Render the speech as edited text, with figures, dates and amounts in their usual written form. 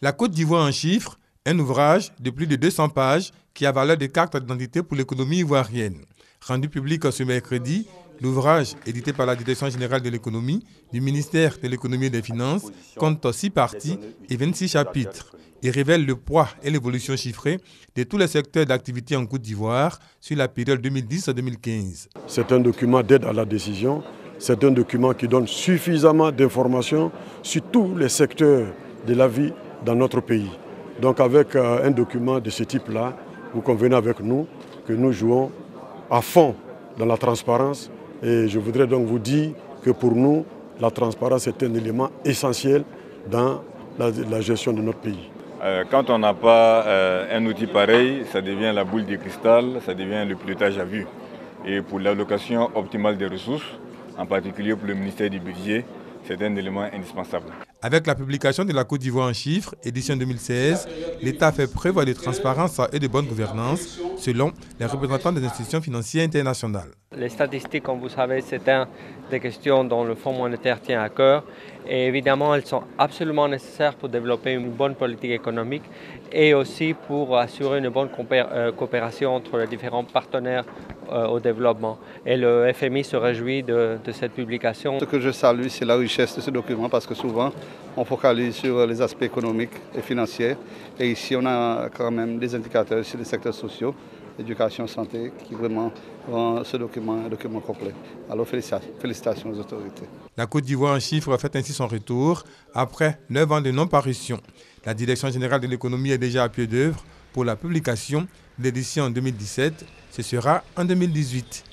La Côte d'Ivoire en chiffres, un ouvrage de plus de 200 pages qui a valeur de carte d'identité pour l'économie ivoirienne. Rendu public ce mercredi, l'ouvrage, édité par la Direction générale de l'économie du ministère de l'économie et des finances, compte 6 parties et 26 chapitres et révèle le poids et l'évolution chiffrée de tous les secteurs d'activité en Côte d'Ivoire sur la période 2010-2015. C'est un document d'aide à la décision, c'est un document qui donne suffisamment d'informations sur tous les secteurs de la vie dans notre pays. Donc avec un document de ce type-là, vous convenez avec nous que nous jouons à fond dans la transparence et je voudrais donc vous dire que pour nous, la transparence est un élément essentiel dans la gestion de notre pays. Quand on n'a pas un outil pareil, ça devient la boule de cristal, ça devient le pilotage à vue. Et pour l'allocation optimale des ressources, en particulier pour le ministère du Budget, c'est un élément indispensable. Avec la publication de la Côte d'Ivoire en chiffres, édition 2016, l'État fait preuve de transparence et de bonne gouvernance, selon les représentants des institutions financières internationales. Les statistiques, comme vous savez, c'est une des questions dont le Fonds monétaire tient à cœur. Et évidemment, elles sont absolument nécessaires pour développer une bonne politique économique et aussi pour assurer une bonne coopération entre les différents partenaires au développement. Et le FMI se réjouit de cette publication. Ce que je salue, c'est la richesse de ce document parce que souvent, on focalise sur les aspects économiques et financiers. Et ici, on a quand même des indicateurs sur les secteurs sociaux, éducation, santé, qui vraiment rend ce document un document complet. Alors félicitations aux autorités. La Côte d'Ivoire en chiffres fait ainsi son retour après 9 ans de non-parution. La Direction générale de l'économie est déjà à pied d'œuvre pour la publication de l'édition en 2017. Ce sera en 2018.